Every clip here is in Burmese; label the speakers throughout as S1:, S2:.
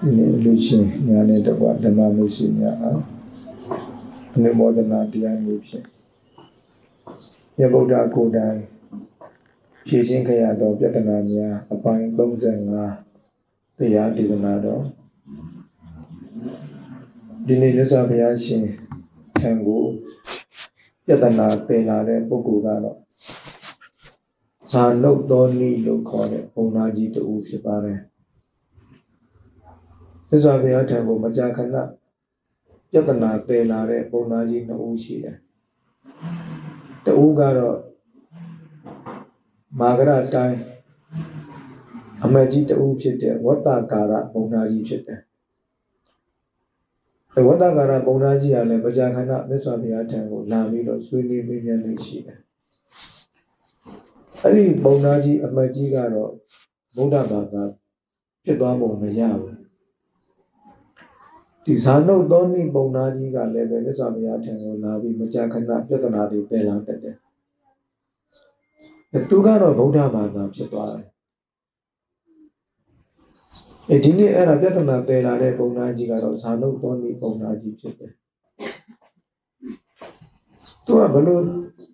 S1: လူရှင်ညာနဲ့တကွဓမ္မမှုရှိများအားအနုမောဒနာတရားမျိုးဖြင့်မြတ်ဗုဒ္ဓကိုယ်တိုင်ဖြည့်ခြင်းခရသောပြဿနာများအပိုင်း35တရားဒေသနာတော်ဒီနေ့မြတ်စွာဘုရားရှင်ထံကိုပြဿနာသင်လာတဲ့ပုဂ္ဂိုလ်ကတော့ဇာနုတ်တော်နီလို့ခေါ်တဲ့ဘုံနာကြီးတူဖြစ်ပါတယ်မြတ်စွာဘုရားထံကိုမကြာခဏပြဿနာသင်လာတဲ့ဘုံနာကြီး2ဦးရှိတယ်တူကတော့မာဂရတိုင်းအမတ်ကြီးတူဖြစ်တဲ့ဝတ္တကာရဘုံနာကြီးဖြစ်တယ်ဝတ္တကာရဘုံနာကြီးကလည်းမကြာခဏမြတ်စွာဘုရားထံကိုလာပြီးတော့ဆွေးနွေးမေးမြန်းနေရှိတယ်အဲ့ဒီဘုံနာကြီးအမတ်ကြီးကတော့ဗုဒ္ဓဘာသာဖြစ်သွားပုံမရဘူးဒီဇာနုတ်သောနိဘုံနာကြီးကလည်းပဲမြတ်စွာဘုရားထံကိုလာပြီးမကြာခဏပြဿနာတွေပယ်လာတတ်တယ်သူကတော့ဗုဒ္ဓဘာသာဖြစ်သွားတယ်ဒီနေ့အဲ့ဒါပြဿနာပယ်လာတဲ့ဘုံနာကြီးကတော့ဇာနုတ်သောနိဘုံနာကြီးဖြစ်တယ်သူကဘလို့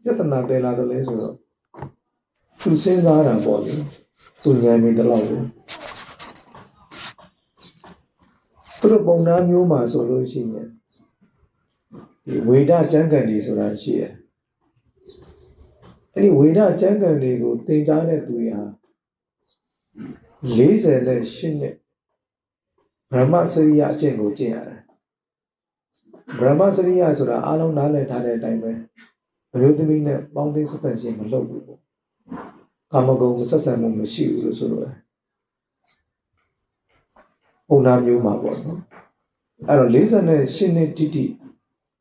S1: ပြဿနာပယ်လာတယ်လဲဆိုတော့သူစဉ်းစားတာပေါ့လေသူဉာဏ်မြင်တဲ့လောက်ကိုသူတို့ပုံနာမျိုးမှာဆိုလို့ရှိရင်ဒီဝေဒကျမ်းဂန်တွေဆိုတာရှိတယ်အဲ့ဒီဝေဒကျမ်းဂန်တွေကိုသင်ကြားတဲ့သူတွေဟာ48နှစ်ဗြဟ္မစရိယအကျင့်ကိုကျင့်ရတယ်ဗြဟ္မစရိယဆိုတာအားလုံးနားလည်ထားတဲ့အတိုင်းပဲအမျိုးသမီးနဲ့ပေါင်းသိဆက်ဆံခြင်းမလုပ်ဘူးပေါ့ကာမဂုဏ်ဆက်ဆံမှုမရှိဘူးလို့ဆိုလိုတယ်ပုံနာမျိုးမှာပေါ့နော်အဲ့တော့48နှစ်တိတိ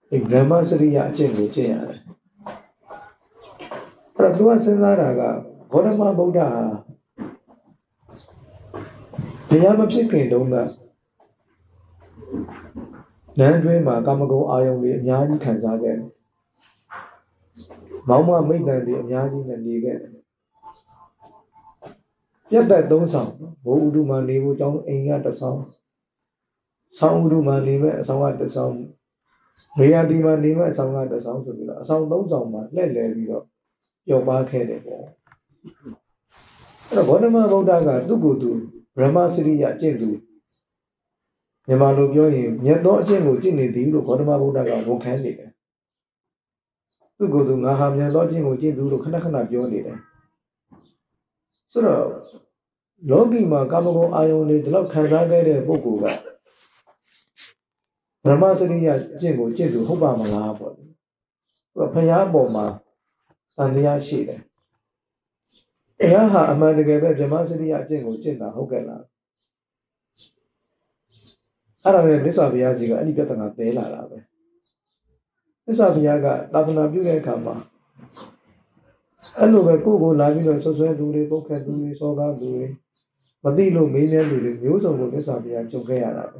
S1: ဒီဗြဟ္မစရိယအကျင့်ကိုကျင့်ရတယ်အဲ့တော့သူကစဉ်းစားတာကဂေါတမဗုဒ္ဓဟာဘုရားမဖြစ်ခင်တုန်းကလမ်းတွင်းမှာကာမဂုဏ်အာယုန်တွေအများကြီးခံစားခဲ့တယ်မောင်မမိတ်တန်တွေအများကြီးနဲ့နေခဲ့တယ်ပြတ်သက်3ဆောင်ဘိုးဥဒုမှာနေဖို့တောင်းအိမ်က1ဆောင်ဆောင်းဥဒုမှာနေမဲ့အဆောင်က1ဆောင်မေယာတီမှာနေမဲ့အဆောင်က1ဆောင်ဆိုပြီးတော့အဆောင်3ဆောင်မှာလှည့်လည်ပြီးတော့ပျော်ပါခဲ့တယ်ပေါ့အဲ့တော့ဂေါတမဗုဒ္ဓကသူ့ကိုယ်သူဗြဟ္မစရိယကျင့်သူမြန်မာလိုပြောရင်မြတ်သောအကျင့်ကိုကျင့်နေသည်လို့ဂေါတမဗုဒ္ဓကဝန်ခံနေတယ်သူ့ကိုယ်သူငါဟာမြတ်သောအကျင့်ကိုကျင့်သူလို့ခဏခဏပြောနေတယ်ဆိုတော့လောကီမှာကာမဂုဏ်အာယုန်တွေဒီလောက်ခံစားခဲ့တဲ့ပုဂ္ဂိုလ်ကဗြဟ္မစရိယအကျင့်ကိုကျင့်သူဟုတ်ပါမလားပေါ့သူကဘုရားအပေါ်မှာတန်တရားရှိတယ်ဘုရားဟာအမှန်တကယ်ပဲဗြဟ္မစရိယအကျင့်ကိုကျင့်တာဟုတ်ကဲ့လားအဲ့ဒါနဲ့မြတ်စွာဘုရားကြီးကအဲ့ဒီပြဿနာပယ်လာတာပဲမြတ်စွာဘုရားကသာသနာပြုတဲ့အခါမှာအဲ့လိုပဲကိုယ့်ကိုလာပြီးတော့ဆွဆွဲသူတွေပုတ်ခတ်သူတွေစောကားသူတွေမသိလို့မေးမြန်းသူတွေမျိုးစုံကိုမြတ်စွာဘုရားကြုံခဲ့ရတာပဲ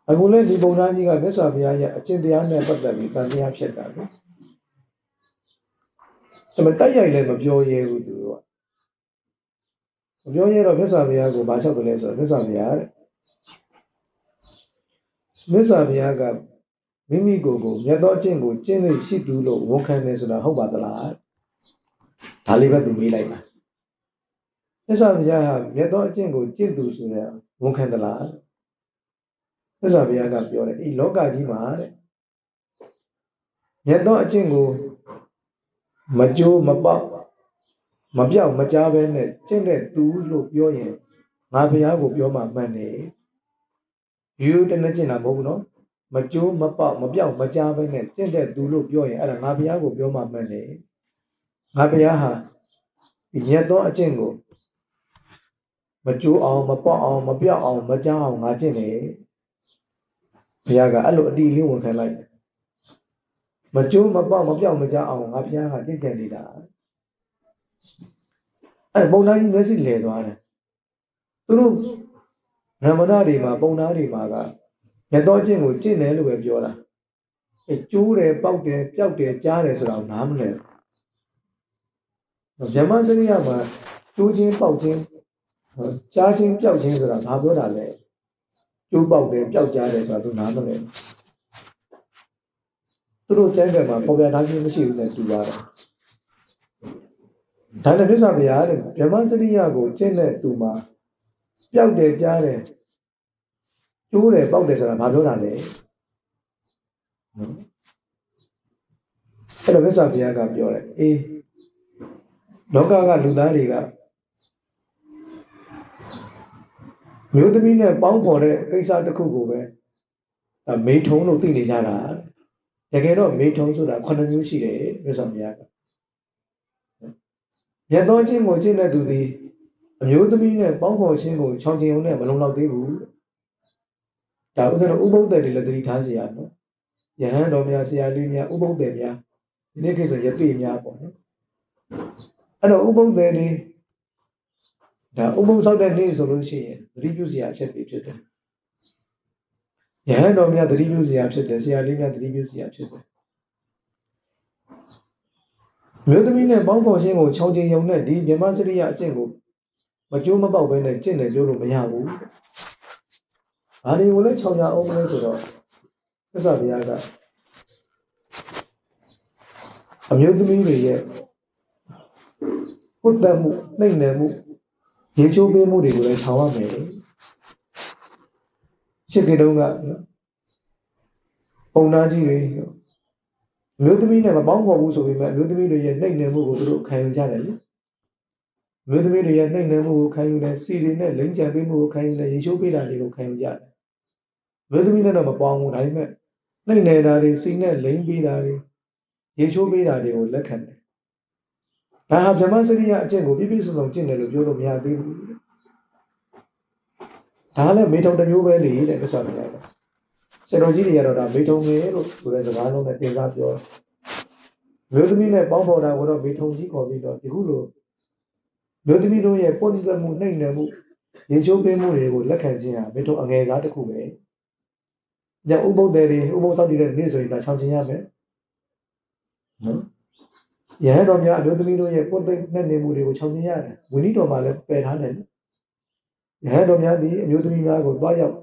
S1: အခုလည်းဒီဘုံသားကြီးကမြတ်စွာဘုရားရဲ့အကျင့်တရားနဲ့ပတ်သက်ပြီးတန်တရားဖြစ်တာပဲဒါပေမဲ့တိုက်ရိုက်လည်းမပြောရဲဘူးသူကမပြောရဲတော့မြတ်စွာဘုရားကိုဘာလျှောက်တယ်လဲဆိုတော့မြတ်စွာဘုရားတဲ့မြတ်စွာဘုရားကမိမိကိုယ်ကိုမြတ်သောအကျင့်ကိုကျင့်လို့ရှိသူလို့ဝန်ခံတယ်ဆိုတာဟုတ်ပါသလားဒါလေးပဲသူမေးလိုက်ပါမြတ်စွာဘုရားဟာမြတ်သောအကျင့်ကိုကျင့်သူဆိုတဲ့ဝန်ခံသလားမြတ်စွာဘုရားကပြောတယ်ဒီလောကကြီးမှာတဲ့မြတ်သောအကျင့်ကိုမကြိုးမပေါက်မပြောက်မကြားဘဲနဲ့ကျင့်တဲ့သူလို့ပြောရင်ငါဘုရားကိုပြောမှမှန်တယ်ယူတနေ့ကျင့်တာမဟုတ်ဘူးနော်မကြိုးမပေါက်မပြောက်မကြားဘဲနဲ့ကျင့်တဲ့သူလို့ပြောရင်အဲ့ဒါငါဘုရားကိုပြောမှမှန်တယ်ငါဘုရားဟာဒီမြတ်သောအကျင့်ကိုမကြိုးအောင်မပေါက်အောင်မပြောက်အောင်မကြားအောင်ငါကျင့်တယ်ဘုရားကအဲ့လိုအတိအလင်းဝန်ခံလိုက်မကြိုးမပေါက်မပြောက်မကြားအောင်ငါဘုရားကတင့်တယ်နေတာအဲ့ပုံသားကြီးမျက်စိလဲသွားတယ်သူတို့ဗြဟ္မဏတွေမှာပုံသားတွေမှာကမြတ်သောအကျင့်ကိုကျင့်တယ်လို့ပဲပြောတာကျိုးတယ်ပေါက်တယ်ပျောက်တယ်ကြားတယ်ဆိုတာကိုနားမလဲဗြဟ္မစရိယမှာကျိုးချင်းပေါက်ချင်း ကြားချင်းပျောက်ချင်းဆိုတာဘာပြောတာလဲကျိုးပေါက်တယ်ပျောက်ကြားတယ်ဆိုတာသူနားမလဲသူတို့ကျမ်းဂန်မှာပေါ်ပြထားခြင်းမရှိဘူးနဲ့တူပါတယ်ဒါနဲ့မြတ်စွာဘုရားတဲ့ဗြဟ္မစရိယကိုကျင့်တဲ့သူမှာပျောက်တယ်ကြားတယ်ကျိုးတယ်ပေါက်တယ်ဆိုတာဘာပြောတာလဲအဲ့တော့မြတ်စွာဘုရားကပြောတယ်အေးလောကကလူသားတွေကမျိုးသမီးနဲ့ပေါင်းဖော်တဲ့ကိစ္စတစ်ခုကိုပဲမေထုံလို့သိနေကြတာတကယ်တော့မေထုံဆိုတာ9မျိုးရှိတယ်မြတ်စွာဘုရားကမြတ်သောချင်းကိုကျင့်တဲ့သူသည်အမျိုးသမီးနဲ့ပေါင်းဖော်ခြင်းကိုချောင်းကျင်ုံနဲ့မလုံလောက်သေးဘူးဒါဥစ္စာတော့ဥပုသ္တေတွေလည်းသတိထားစီရနော်ယဟန်တော်များဆရာလေးများဥပုသ္တေများဒီနေ့ခေတ်ဆိုရတိများပေါ့နော်အဲ့တော့ဥပုသ္တေတွေဒါဥပုသ်ဆောက်တဲ့နေ့ဆိုလို့ရှိရင်သတိပြုစရာအချက်တွေဖြစ်တယ်ယဟန်တော်များသတိပြုစရာဖြစ်တယ်ဆရာလေးများသတိပြုစရာဖြစ်တယ်မြို့သမီးနဲ့ပေါင်းဖော်ခြင်းကိုချောင်းကျင်ုံနဲ့ဒီဗြဟ္မစရိယအကျင့်ကိုမကျိုးမပေါက်ဘဲနဲ့ကျင့်တယ်ပြောလို့မရဘူး။ဘာတွေကိုလဲချောင်းကြအောင်လဲဆိုတော့သစ္စာဘုရားကအမျိုးသမီးတွေရဲ့ပုဒ်တမှုနှိမ့်နယ်မှုရေချိုးပေးမှုတွေကိုလည်းဆောင်ရမယ်။ရှစ်ခေတုန်းကပုံနာကြီးတွေမျိုးသမီးနဲ့မပေါင်းဖော်ဘူးဆိုပေမဲ့မျိုးသမီးတွေရဲ့နှိမ့်နယ်မှုကိုသူတို့ခံယူကြတယ်လေမျိုးသမီးတွေရဲ့နှိမ့်နယ်မှုကိုခံယူတယ်စီတွေနဲ့လိမ့်ကြံပေးမှုကိုခံယူတယ်ရေချိုးပေးတာတွေကိုခံယူကြတယ်မျိုးသမီးနဲ့တော့မပေါင်းဘူးဒါပေမဲ့နှိမ့်နယ်တာတွေစီနဲ့လိမ့်ပေးတာတွေရေချိုးပေးတာတွေကိုလက်ခံတယ်ဒါဟာဗြဟ္မစရိယအကျင့်ကိုပြည့်ပြည့်စုံစုံကျင့်တယ်လို့ပြောလို့မရသေးဘူးဒါလည်းမေထုံတစ်မျိုးပဲလေတဲ့မြတ်စွာဘုရားကဆရာတော်ကြီးတွေကတော့ဒါမေထုံငယ်လို့ဆိုတဲ့စကားလုံးနဲ့တင်စားပြောမျိုးသမီးနဲ့ပေါင်းဖော်တာကိုတော့မေထုံကြီးခေါ်ပြီးတော့ဒီခုလိုမျိုးသမီးတို့ရဲ့ပုံစံမှုနှိမ့်နယ်မှုရေချိုးပေးမှုတွေကိုလက်ခံခြင်းဟာမေထုံအငယ်စားတစ်ခုပဲ။ညဥပုသ္တေတွေဥပုသ်ဆောက်တည်တဲ့နေ့ဆိုရင်ဒါချောင်းကျင်ရမယ်။နော်။ယဟန်တော်များအမျိုးသမီးတို့ရဲ့ပုံသိနှက်နေမှုတွေကိုချောင်းကျင်ရတယ်။ဝိနည်းတော်မှာလည်းပယ်ထားတယ်။ယဟန်တော်များဒီအမျိုးသမီးများကိုတွားရောက်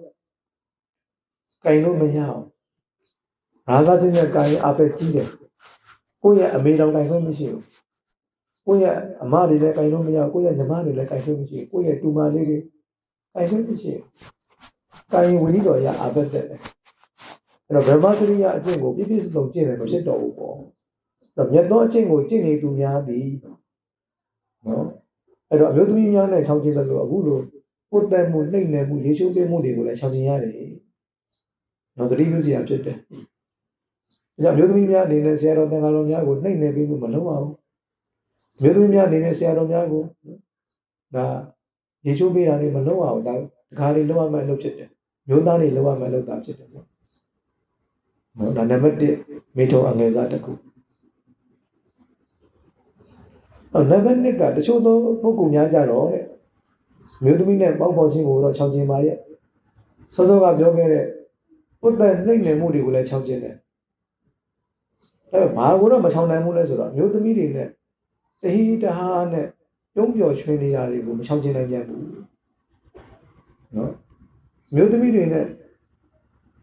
S1: ကင်လို့မရအောင်။ရာဂစိတ်နဲ့ကင်အပက်ကြီးတယ်။ကိုယ့်ရဲ့အမေတော်ကင်ခွင့်မရှိဘူး။ကိုယ့်ရဲ့အမတွေလည်းကင်လို့မရဘူး။ကိုယ့်ရဲ့ညီမတွေလည်းကင်ခွင့်မရှိဘူး။ကိုယ့်ရဲ့တူမလေးတွေကင်ခွင့်မရှိဘူး။ကင်ဝိနည်းတော်ရအပက်တဲ့အဲ့တော့ဗြဟ္မစရိယအကျင့်ကိုပြည့်ပြည့်စုံစုံကျင့်တယ်မဖြစ်တော့ဘူးပေါ့အဲ့တော့မြတ်သောအကျင့်ကိုကျင့်နေသူများသည်နော်အဲ့တော့အမျိုးသမီးများနဲ့ချောင်းကျင်တယ်လို့အခုလိုကိုယ်တည်မှုနှိမ့်နယ်မှုရေချိုးပေးမှုတွေကိုလည်းချောင်းကျင်ရတယ်နော်တတိပြုစရာဖြစ်တယ်ဒါကြောင့်အမျိုးသမီးများအနေနဲ့ဆရာတော်သင်္ဃာတော်များကိုနှိမ့်နယ်ပေးမှုမလုပ်ပါဘူးအမျိုးသမီးများအနေနဲ့ဆရာတော်များကိုဒါရေချိုးပေးတာတွေမလုပ်အောင်ဒါတခါလေးလုပ်ရမှလုပ်ဖြစ်တယ်မျိုးသားတွေလုပ်ရမှလုပ်တာဖြစ်တယ်ပေါ့နော်ဒါနံပါတ်1မေထုံအငယ်စားတစ်ခုနံပါတ်2ကတချို့သောပုဂ္ဂိုလ်များကြတော့တဲ့မျိုးသမီးနဲ့ပေါင်းဖော်ခြင်းကိုတော့ချောင်းကျင်ပါရဲ့စောစောကပြောခဲ့တဲ့ပုဒ်တဲ့နှိမ့်နယ်မှုတွေကိုလည်းချောင်းကျင်တယ်အဲ့ဘာကိုတော့မချောင်းနိုင်ဘူးလဲဆိုတော့မျိုးသမီးတွေနဲ့တဟိတဟာနဲ့ပြုံးပျော်ရွှင်နေတာတွေကိုမချောင်းကျင်နိုင်ပြန်ဘူးနော်မျိုးသမီးတွေနဲ့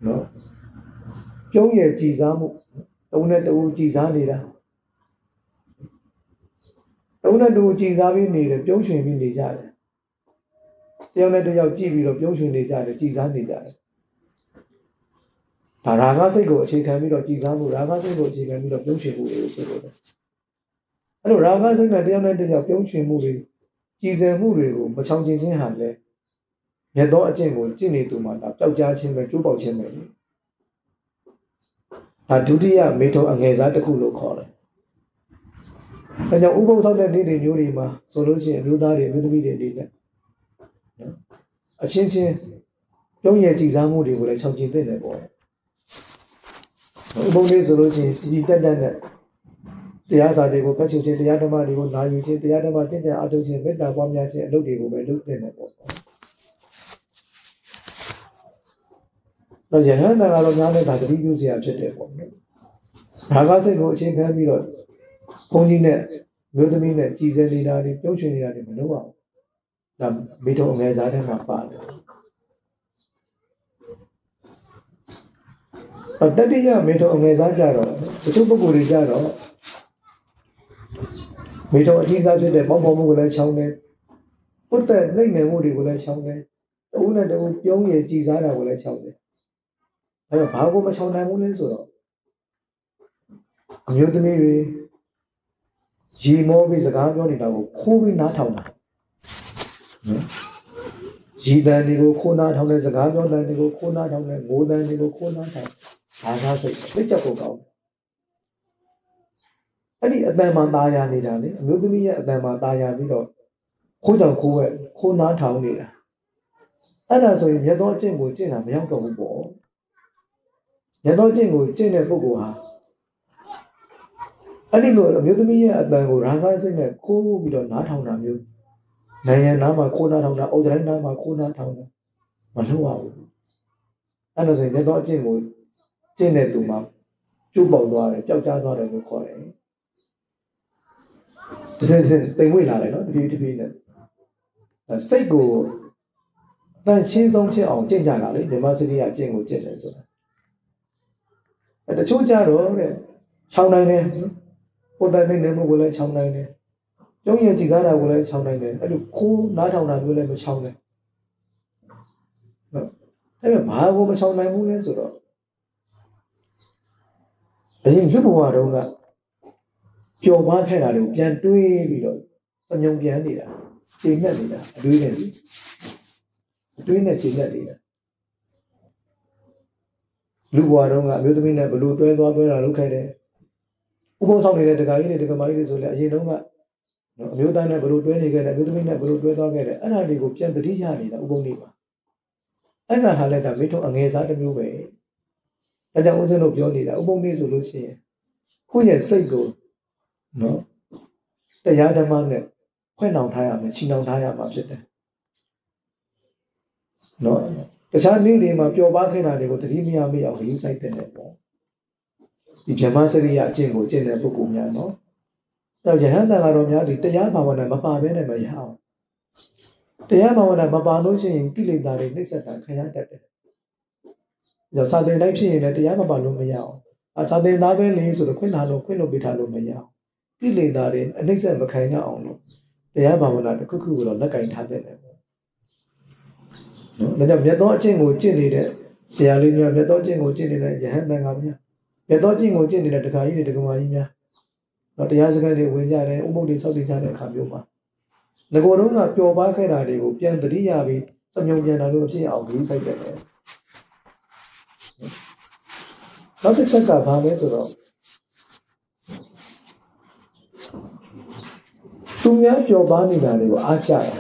S1: နော်ပြုံးရဲ့ကြည်စားမှုတုံးနဲ့တူကြည်စားနေတာတုံးနဲ့တူကြည်စားပြီးနေတယ်ပြုံးရွှင်ပြီးနေကြတယ်တယောက်နဲ့တယောက်ကြည့်ပြီးတော့ပြုံးရွှင်နေကြတယ်ကြည်စားနေကြတယ်ဒါရာဂစိတ်ကိုအခြေခံပြီးတော့ကြည်စားမှုရာဂစိတ်ကိုအခြေခံပြီးတော့ပြုံးရွှင်မှုတွေဆိုလို့အဲ့လိုရာဂစိတ်နဲ့တယောက်နဲ့တယောက်ပြုံးရွှင်မှုတွေကြည်စံမှုတွေကိုမချောင်ကျင်ခြင်းဟာလဲမြတ်သောအကျင့်ကိုကျင့်နေသူမှာဒါပျောက်ကြားခြင်းပဲကျိုးပေါက်ခြင်းပဲဒါဒုတိယမေထုံအငယ်စားတစ်ခုလို့ခေါ်တယ်။ဒါကြောင့်ဥပုသ်ဆောက်တဲ့နေ့တွေမျိုးတွေမှာဆိုလို့ရှိရင်အမျိုးသားတွေအမျိုးသမီးတွေအနေနဲ့နော်အချင်းချင်းပြုံးရည်ကြည်စားမှုတွေကိုလည်းချောင်ကျင်သင့်တယ်ပေါ့။ဥပုသ်နေ့ဆိုလို့ရှိရင်စီတက်တက်နဲ့တရားစာတွေကိုဖတ်ချုပ်ခြင်းတရားဓမ္မတွေကိုနာယူခြင်းတရားဓမ္မသင်္ကြန်အားထုတ်ခြင်းမေတ္တာပွားများခြင်းအလုပ်တွေကိုပဲလုပ်သင့်တယ်ပေါ့။တော့ယဟန်နာတော်များလည်းဒါတတိပြုစရာဖြစ်တယ်ပေါ့နော်။ဒါကစိတ်ကိုအခြေခံပြီးတော့ဘုန်းကြီးနဲ့မျိုးသမီးနဲ့ကြည်စဲနေတာတွေပြုံးချွင်နေတာတွေမလုပ်အောင် ဒါမိထုံအငယ်စားထဲမှာပါတယ်တတိယမိထုံအငယ်စားကြတော့တချို့ပုဂ္ဂိုလ်တွေကြတော့မိထုံအကြီးစားဖြစ်တဲ့ပေါင်းဖော်မှုကိုလည်းချောင်းတယ်ဥတ္တနှိမ့်နယ်မှုတွေကိုလည်းချောင်းတယ်တဦးနဲ့တဦးပြုံးရည်ကြည်စားတာကိုလည်းချောင်းတယ်အဲ့တော့ဘာကိုမချောင်းနိုင်ဘူးလဲဆိုတော့အမျိုးသမီးတွေရီမောပြီးစကားပြောနေတာကိုခိုးပြီးနားထောင်တာနော်ရီတန်တွေကိုခိုးနားထောင်တဲ့စကားပြောတဲ့တွေကိုခိုးနားထောင်တဲ့ငိုတန်တွေကိုခိုးနားထောင်ဘာသာစိတ်သိချက်ကိုကောင်းအဲ့ဒီအတန်မှตาရနေတာလေအမျိုးသမီးရဲ့အတန်မှตาရပြီးတော့ခိုးကြောင်ခိုးဝဲခိုးနားထောင်နေတာအဲ့ဒါဆိုရင်မြတ်သောအကျင့်ကိုကျင့်တာမရောက်တော့ဘူးပေါ့မြတ်သောအကျင့်ကိုကျင့်တဲ့ပုဂ္ဂိုလ်ဟာအဲ့ဒီလိုအမျိုးသမီးရဲ့အတန်ကိုရာဂစိတ်နဲ့ခိုးပြီးတော့နားထောင်တာမျိုးနိုင်ငံနားမှာခိုးနားထောင်တာအုတ်တိုင်းနားမှာခိုးနားထောင်တာမလုပ်ရဘူးအဲ့လိုဆိုရင်မြတ်သောအကျင့်ကိုကျင့်တဲ့သူမှာကျိုးပေါက်သွားတယ်ပျောက်ကြားသွားတယ်လို့ခေါ်တယ်တစ်စက်တိမ်မွေ့လာတယ်နော်တဖြည်းဖြည်းနဲ့စိတ်ကိုအတန်ရှင်းဆုံးဖြစ်အောင်ကျင့်ကြတာလေဓမ္မစရိယအကျင့်ကိုကျင့်တယ်ဆိုတာတချို့ကြတော့တဲ့ခြောက်နိုင်တယ်ဟိုတိုင်နေမှုကိုလည်းခြောက်နိုင်တယ်ကျုံးရင်ကြည်စားတာကိုလည်းခြောက်နိုင်တယ်အဲ့လိုခိုးနားထောင်တာမျိုးလည်းမခြောက်နဲ့ဟုတ်အဲ့ဒါဘာကိုမခြောက်နိုင်ဘူးလဲဆိုတော့အရင်လူဘဝတုန်းကပျော်ပါခဲ့တာတွေကိုပြန်တွေးပြီးတော့စညုံပြန်နေတာချိန်နဲ့နေတာအတွေးနဲ့ချိန်နဲ့နေတာလူဘဝတုန်းကအမျိုးသမီးနဲ့ဘလို့တွဲသွားတွဲတာလုပ်ခဲ့တယ်ဥပုံဆောင်နေတဲ့ဒကာကြီးတွေဒကာမကြီးတွေဆိုလည်းအရင်တုန်းကအမျိုးသားနဲ့ဘလို့တွဲနေခဲ့တယ်အမျိုးသမီးနဲ့ဘလို့တွဲသွားခဲ့တယ်အဲ့ဒါတွေကိုပြန်သတိရနေတာဥပုံတွေပါအဲ့ဒါဟာလည်းဒါမိထုံအငယ်စားတစ်မျိုးပဲဒါကြောင့်ဦးဇင်းတို့ပြောနေတာဥပုံတွေဆိုလို့ရှိရင်ကိုယ့်ရဲ့စိတ်ကိုနော်တရားဓမ္မနဲ့ဖွင့်အောင်ထားရမယ်ချီနှောင်ထားရမှာဖြစ်တယ်နော်တခြားနေ့တွေမှာပျော်ပါခဲ့တာတွေကိုသတိမရမိအောင်ယူဆိုင်တဲ့ပေါ့ဒီဗြဟ္မစရိယအကျင့်ကိုကျင့်တဲ့ပုဂ္ဂိုလ်များနော်အဲယဟန်တန်ကတော့များဒီတရားဘာဝနာမပါဘဲနဲ့မရအောင်တရားဘာဝနာမပါလို့ရှိရင်ကိလေသာတွေနှိမ့်ဆက်တာခံရတတ်တယ်ဒါစာသင်တိုင်းဖြစ်ရင်လည်းတရားမပါလို့မရအောင်စာသင်သားပဲလေဆိုတော့ခွင့်လုပ်ပေးထားလို့မရအောင်ကိလေသာတွေအနှိမ့်ဆက်မခံရအောင်လို့တရားဘာဝနာတစ်ခုခုကိုတော့လက်ကင်ထားတဲ့တယ်ပေါ့နော်ဒါကြောင့်မြတ်သောအကျင့်ကိုကျင့်နေတဲ့ဆရာလေးများမြတ်သောအကျင့်ကိုကျင့်နေတဲ့ယဟန်တန်ကများမြတ်သောအကျင့်ကိုကျင့်နေတဲ့ဒကာကြီးတွေဒကာမကြီးများတော့တရားစကားတွေဝင်ကြတယ်ဥပုပ်တွေစောက်တည်ကြတဲ့အခါမျိုးမှာငကိုယ်တော့ကပျော်ပါခဲ့တာတွေကိုပြန်သတိရပြီးစမြုံပြန်တာလို့ဖြစ်အောင်ယူဆိုင်တယ်နောက်တစ်ချက်ကဘာလဲဆိုတော့သူများပျော်ပါနေတာတွေကိုအားကြတယ်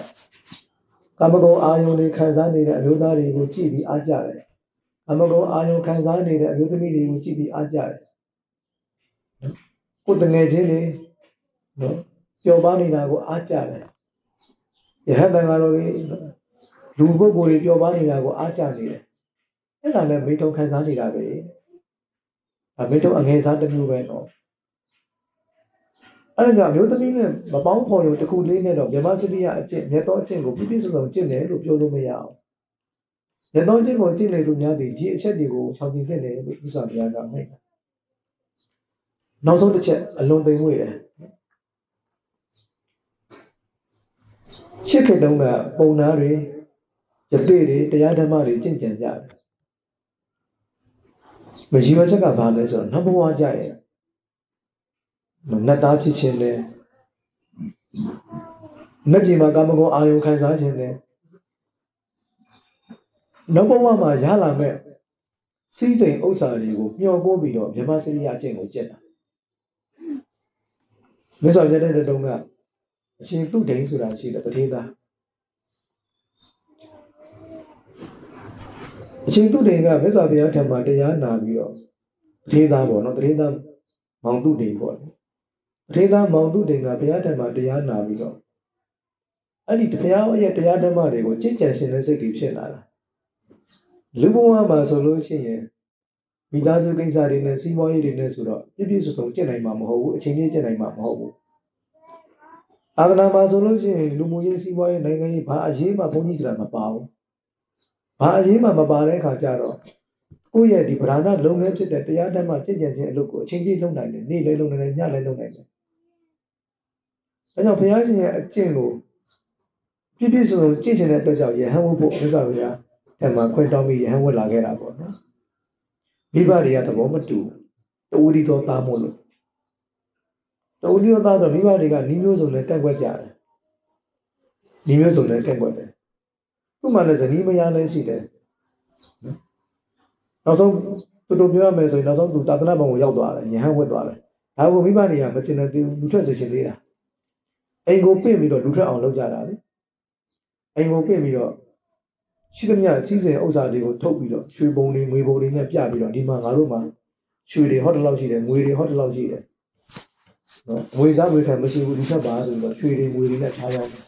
S1: ကာမဂုဏ်အာယုန်တွေခံစားနေတဲ့အမျိုးသားတွေကိုကြည့်ပြီးအားကြတယ်ကာမဂုဏ်အာယုန်ခံစားနေတဲ့အမျိုးသမီးတွေကိုကြည့်ပြီးအားကြတယ်ကိုယ်တငယ်ချင်းတွေနော်ပျော်ပါနေတာကိုအားကြတယ်ယဟန်တန်ကတော့လူပုဂ္ဂိုလ်တွေပျော်ပါနေတာကိုအားကြနေတယ်အဲ့ဒါလည်းမိတုံခံစားနေတာပဲမိတုံအငယ်စားတစ်မျိုးပဲနော်အဲ့ဒါကြောင့်မျိုးသမီးနဲ့မပေါင်းဖော်ရုံတစ်ခုလေးနဲ့တော့မြမစရိယအကျင့်မြတ်သောအကျင့်ကိုပြည့်ပြည့်စုံစုံကျင့်တယ်လို့ပြောလို့မရအောင်မြတ်သောအကျင့်ကိုကျင့်နေလို့များသည်ဒီအချက်တွေကိုခြောက်ကျင်ဖြစ်တယ်လို့ဥစ္စာဘုရားကမိတ်နောက်ဆုံးတစ်ချက်အလွန်သိမ်မွေ့တယ်ရှစ်ခေတ်တုန်းကပုံနာတွေယတိတွေတရားဓမ္မတွေကျင့်ကြံကြတယ်မကြီးဝချက်ကဘာလဲဆိုတော့နောက်ဘဝကြရဲ့နတ်သားဖြစ်ခြင်းနဲ့နတ်ပြည်မှာကာမဂုဏ်အာယုံခံစားခြင်းနဲ့နောက်ဘဝမှာရလာမဲ့စီးစိမ်ဥစ္စာတွေကိုမျှော်ကိုးပြီးတော့မြမစရိယအကျင့်ကိုကျင့်တာမြတ်စွာဘုရားတဲ့တုန်းကအရှင်သူဒိန်ဆိုတာရှိတယ်တထေသားအရှင်သူဒိန်ကမြတ်စွာဘုရားထံမှာတရားနာပြီးတော့တထေသားပေါ့နော်တထေသားမောင်သူဒိန်ပေါ့တထေသားမောင်သူဒိန်ကဘုရားထံမှာတရားနာပြီးတော့အဲ့ဒီဘုရားရဲ့တရားဓမ္မတွေကိုကြင်ကြံရှင်တဲ့စိတ်တွေဖြစ်လာတာလူဘဝမှာဆိုလို့ရှိရင်မိသားစုကိစ္စတွေနဲ့စီးပွားရေးတွေနဲ့ဆိုတော့ပြည့်ပြည့်စုံစုံကျင့်နိုင်မှာမဟုတ်ဘူးအချိန်ကြီးကျင့်နိုင်မှာမဟုတ်ဘူး သာသနာမှာဆိုလို့ရှိရင်လူမှုရေးစီးပွားရေးနိုင်ငံရေးဘာအရေးမှဘုန်းကြီးဆိုတာမပါဘူးဘာအရေးမှမပါတဲ့အခါကျတော့ကိုယ့်ရဲ့ဒီဗราဏလုပ်ငန်းဖြစ်တဲ့တရားဓမ္မကြင်ကြံခြင်းအလုပ်ကိုအချိန်ကြီးလုပ်နိုင်တယ်နေ့လည်းလုပ်နိုင်တယ်ညလည်းလုပ်နိုင်တယ်ဒါကြောင့်ဘုရားရှင်ရဲ့အကျင့်ကိုပြည့်ပြည့်စုံစုံကြင်ချင်တဲ့အတွက်ကြောင့်ယဟန်ဝတ်ဖို့မြတ်စွာဘုရားအဲ့မှာခွင့်တောင်းပြီးယဟန်ဝတ်လာခဲ့တာပေါ့နော်မိဘတွေကသဘောမတူတူဝီတော်သားမို့လို့တူဝီတော်သားတော့မိဘတွေကနီးမျိုးစုံနဲ့တက်ွက်ကြတယ်နီးမျိုးစုံနဲ့တက်ွက်တယ်သူ့မှာလည်းဇနီးမယားလည်းရှိတယ်နောက်ဆုံးတူပြောရမယ်ဆိုရင်နောက်ဆုံးသူသာသနာ့ဘုံကိုရောက်သွားတယ်ယဟန်ဝတ်သွားတယ်ဒါကိုမိဘတွေကမတင်တဲ့လူထွက်စေချင်သေးတာအိမ်ကိုပြင့်ပြီးတော့လူထွက်အောင်လုပ်ကြတာလေအိမ်ကိုပြင့်ပြီးတော့ရှိသမျှစီးစိမ်ဥစ္စာတွေကိုထုတ်ပြီးတော့ရွှေပုံတွေငွေပုံတွေနဲ့ပြပြီးတော့ဒီမှာငါတို့မှာရွှေတွေဟော့တလောက်ရှိတယ်ငွေတွေဟော့တလောက်ရှိတယ်နော်ငွေစားငွေခံမရှိဘူးဒီချက်ပါဆိုတော့ရွှေတွေငွေတွေနဲ့ထားရောက်တယ်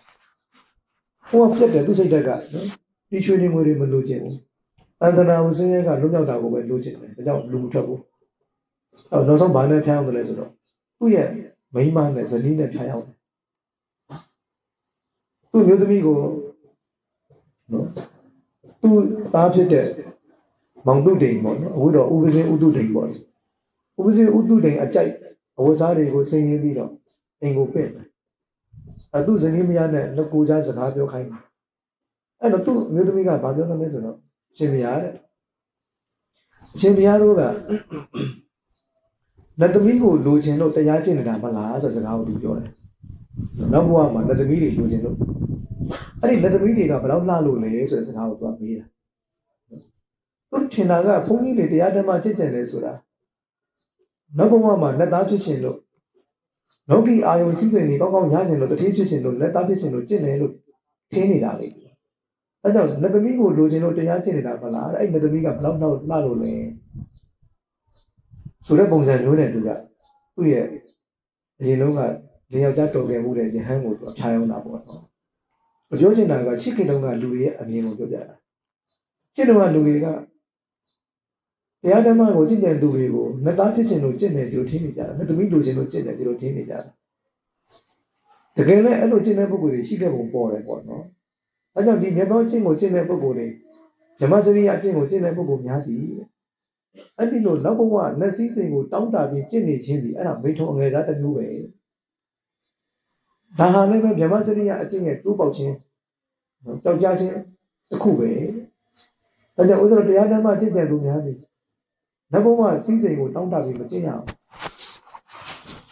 S1: ဟိုကပြတ်တယ်သူစိတ်ဓာတ်ကနော်ဒီရွှေတွေငွေတွေမလိုချင်ဘူးအန္တရာဦးစင်းရဲကလွတ်မြောက်တာကိုပဲလိုချင်တယ်ဒါကြောင့်လူမထွက်ဘူးအော်နောက်ဆုံးဘာနဲ့ဖျားအောင်တယ်လဲဆိုတော့သူ့ရဲ့မိန်းမနဲ့ဇနီးနဲ့ဖျားရောက်တယ်သူ့မျိုးသမီးကိုနော်သူ့သားဖြစ်တဲ့မောင်တုဒိန်ပေါ့နော်အခုတော့ဥပဇင်းဥတုဒိန်ပေါ့ဥပဇင်းဥတုဒိန်အကြိုက်အဝတ်စားတွေကိုဆင်ရင်းပြီးတော့အိမ်ကိုပြင့်တယ်သူ့ဇနီးမယားနဲ့လက်ကိုကြားစကားပြောခိုင်းတယ်အဲ့တော့သူ့မျိုးသမီးကဘာပြောသလဲဆိုတော့ရှင်ဘုရားတဲ့အရှင်ဘုရားတို့ကလက်သမီးကိုလိုချင်လို့တရားကျင့်နေတာမလားဆိုတဲ့စကားကိုသူပြောတယ်နောက်ဘဝမှာလက်သမီးတွေလိုချင်လို့အဲ့ဒီလက်သမီးတွေကဘယ်တော့လှလို့လဲဆိုတဲ့စကားကိုသူကမေးတာသူထင်တာကဘုန်းကြီးတွေတရားဓမ္မကျင့်ကြံတယ်ဆိုတာနောက်ဘဝမှာလက်သားဖြစ်ခြင်းလို့လောကီအာယုံစည်းစိမ်တွေကောင်းကောင်းရခြင်းလို့တတိဖြစ်ခြင်းလို့လက်သားဖြစ်ခြင်းလို့ကျင့်တယ်လို့ထင်နေတာလေအဲကြောင့်လက်သမီးကိုလိုချင်လို့တရားကျင့်နေတာမလားအဲ့လက်သမီးကဘယ်တော့လှလို့လဲဆိုတဲ့ပုံစံမျိုးနဲ့သူကသူ့ရဲ့အရင်လုံးကလင်ယောက်ျားတော်ခဲ့မှုတဲ့ယဟန်ကိုသူဖြားရောက်တာပေါ့နော်ပြောချင်တာကရှစ်ခေတ်တုန်းကလူတွေရဲ့အမြင်ကိုပြောပြတာရှစ်တုန်းကလူတွေကတရားဓမ္မကိုကျင့်ကြံသူတွေကိုနှစ်သားဖြစ်ခြင်းလို့ကျင့်တယ်ဒီလိုထင်နေကြတာနှစ်သမီးလိုချင်လို့ကျင့်တယ်ဒီလိုထင်နေကြတာတကယ်လည်းအဲ့လိုကျင့်တဲ့ပုဂ္ဂိုလ်တွေရှိတဲ့ပုံပေါ်တယ်ပေါ့နော်အဲကြောင့်ဒီမြတ်သောကျင့်ကိုကျင့်တဲ့ပုဂ္ဂိုလ်တွေဓမ္မစရိယအကျင့်ကိုကျင့်တဲ့ပုဂ္ဂိုလ်များသည်အဲ့ဒီလိုနောက်ဘဝလက်စည်းစိမ်ကိုတောင်းတပြီးကျင့်နေခြင်းဒီအဲ့ဒါမိထုံအငယ်စားတစ်မျိုးပဲဒါဟာလည်းပဲဓမ္မစရိယအကျင့်ရဲ့တိုးပေါက်ခြင်းတောက်ကြခြင်းတစ်ခုပဲဒါကြောင့်ဥစ္စာတရားဓမ္မကျင့်ကြံသူများသည်နောက်ဘဝစည်းစိမ်ကိုတောင်းတပြီးမကျင့်ရအောင်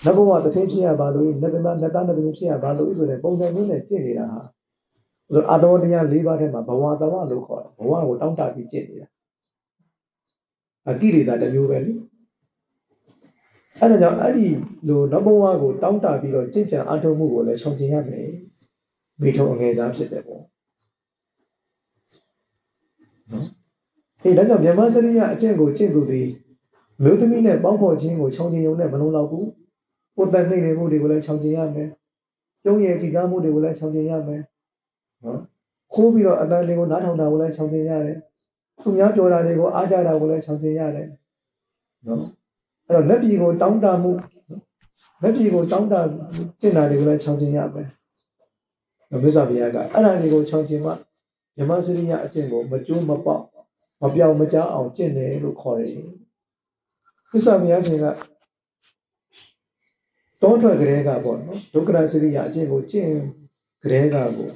S1: နောက်ဘဝတထင်းဖြစ်ရပါလို့လက်သမလက်သားလက်သမဖြစ်ရပါလို့ဆိုတဲ့ပုံစံမျိုးနဲ့ကျင့်နေတာဟာဆိုအာတော်တရား၄ပါးထဲမှာဘဝသဝလို့ခေါ်တယ်ဘဝကိုတောင်းတပြီးကျင့်နေတာအတိရိတာတစ်မျိုးပဲလေအဲ့ဒါကြောင့်အဲ့ဒီလိုနောက်ဘဝကိုတောင်းတပြီးတော့ကျင့်ကြံအားထုတ်မှုကိုလည်းရှောင်ကျဉ်ရမယ်မိထုံအငယ်စားဖြစ်တယ်ပေါ့နော်ဒါကြောင့်မြန်မာစရိယအကျင့်ကိုကျင့်သူသည်မျိုးသမီးနဲ့ပေါင်းဖော်ခြင်းကိုရှောင်ကျဉ်ရုံနဲ့မလုံးတော့ဘူးကိုယ်တန်နှိမ့်နေမှုတွေကိုလည်းရှောင်ကျဉ်ရမယ်ပြုံးရည်ကြည်စားမှုတွေကိုလည်းရှောင်ကျဉ်ရမယ်နော်ခိုးပြီးတော့အတန်လေးကိုနားထောင်တာကိုလည်းရှောင်ကျဉ်ရတယ်သူများပြောတာတွေကိုအားကြတာကိုလည်းရှောင်ကျဉ်ရတယ်နော်အဲ့တော့လက်ပြည်ကိုတောင်းတမှုလက်ပြည်ကိုတောင်းတကျင့်တာတွေကိုလည်းရှောင်ကျဉ်ရမယ်မြတ်စွာဘုရားကအဲ့ဒါတွေကိုရှောင်ကျဉ်မှမြမစရိယအကျင့်ကိုမကျိုးမပေါက်မပြောင်းမကြားအောင်ကျင့်တယ်လို့ခေါ်တယ်မြတ်စွာဘုရားရှင်ကတောထွက်ကလေးကပေါ့နော်ဒုက္ခရစရိယအကျင့်ကိုကျင့်ကလေးကကို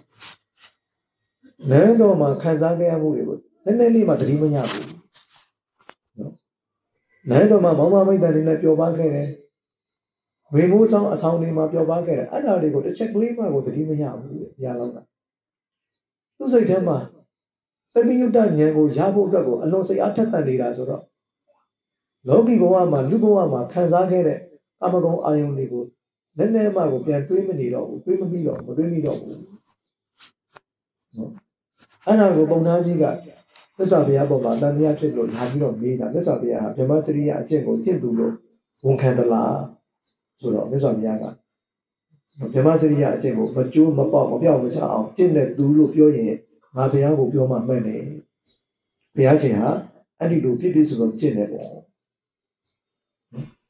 S1: နန်းတော်မှာခံစားခဲ့ရမှုတွေကိုနည်းနည်းလေးမှသတိမရဘူးနော်နန်းတော်မှာမောင်မမိတ်တန်တွေနဲ့ပျော်ပါခဲ့တယ်ဝေမိုးဆောင်အဆောင်တွေမှာပျော်ပါခဲ့တယ်အဲ့ဒါတွေကိုတစ်ချက်ကလေးမှကိုသတိမရဘူးဘုရားလောကသူ့စိတ်ထဲမှာသတိယုတ္တဉာဏ်ကိုရဖို့အတွက်ကိုအလွန်စိတ်အားထက်သန်နေတာဆိုတော့လောကီဘဝမှာလူဘဝမှာခံစားခဲ့တဲ့ကာမဂုဏ်အာယုန်တွေကိုနည်းနည်းမှကိုပြန်တွေးမနေတော့ဘူးတွေးမပြီးတော့မတွေးမိတော့ဘူးနော်အဲ့ဒါကိုပုံသားကြီးကမြတ်စွာဘုရားပေါ်မှာတန်တရားဖြစ်လို့လာပြီးတော့မေးတာမြတ်စွာဘုရားကဗြဟ္မစရိယအကျင့်ကိုကျင့်သူလို့ဝန်ခံသလားဆိုတော့မြတ်စွာဘုရားကဗြဟ္မစရိယအကျင့်ကိုမကျိုးမပေါက်မပြောင်းမချအောင်ကျင့်တဲ့သူလို့ပြောရင်ငါဘုရားကိုပြောမှမှတ်တယ်ဘုရားရှင်ဟာအဲ့ဒီလိုပြည့်ပြည့်စုံစုံကျင့်တယ်ပေါ့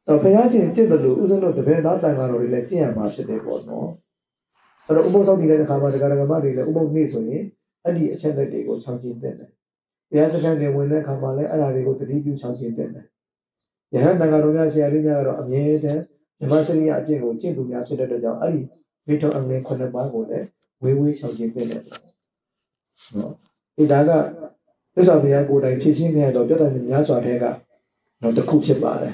S1: တော့ဘုရားရှင်ကျင့်တယ်လို့ဥစ္စလို့တပည့်သားတန်ဃာတော်တွေလည်းကျင့်ရမှာဖြစ်တယ်ပေါ့နော် ဆိုတော့ဥပုသ်ဆောင်တည်တဲ့အခါမှာတရားဓမ္မတွေလည်းဥပုသ်နေ့ဆိုရင်အဲ့ဒီအချက်လက်တွေကိုချောင်းကျင်တဲ့တယ်တရားစခန်းတွေဝင်တဲ့အခါမှာလည်းအဲ့ဒါတွေကိုတတိပြုချောင်းကျင်တဲ့တယ်ယဟန်တန်ခါတော်များဆရာလေးများကတော့အမြဲတမ်းဓမ္မစရိယအကျင့်ကိုကျင့်သူများဖြစ်တဲ့အတွက်ကြောင့်အဲ့ဒီမိထောင်အငယ်9ပါးကိုလည်းဝေးချောင်းကျင်တဲ့တယ်နော်ဒီဒါကသစ္စာဘုရားကိုယ်တိုင်ဖြစ်ချင်းခဲ့တော့ပြတ်တယ်များစွာတဲ့ကတော့တစ်ခုဖြစ်ပါတယ်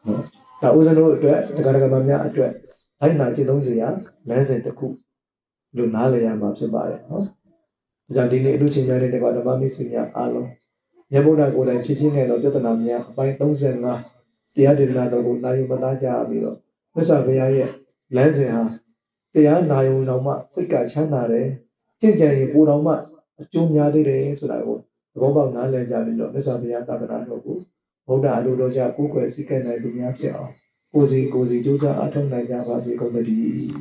S1: ဟုတ်ဒါဥစဉ်တို့အတွက်တရားဓမ္မများအတွက်အဲ့နာကျင့်သုံးစရာလမ်းစဉ်တစ်ခုလို့နားလည်ရမှာဖြစ်ပါတယ်နော်ဒါကြောင့်ဒီနေ့အလူချင်းများတဲ့ဓမ္မမိတ်ဆွေများအားလုံးမြတ်ဗုဒ္ဓကိုယ်တိုင်ဖြစ်ချင်းခဲ့တော့ပြဿနာများအပိုင်း35တရားဒေသနာတော်ကိုနာယူမသားကြပြီးတော့သစ္စာဘုရားရဲ့လမ်းစဉ်ဟာတရားနာယုံတော်မှစိတ်ကချမ်းသာတယ်ကြင်ကြံရင်ပူတော်မှအကျိုးများသေးတယ်ဆိုတာကိုသဘောပေါက်နားလည်ကြပြီးတော့သစ္စာဘုရားသာသနာတော်ကိုဗုဒ္ဓအလိုတော်ကြကိုယ်ွယ်စိတ်ကဲ့နိုင်သူများဖြစ်အောင်ကိုယ်စီကြိုးစားအထောက်နိုင်ကြပါစေကုန်သတည်း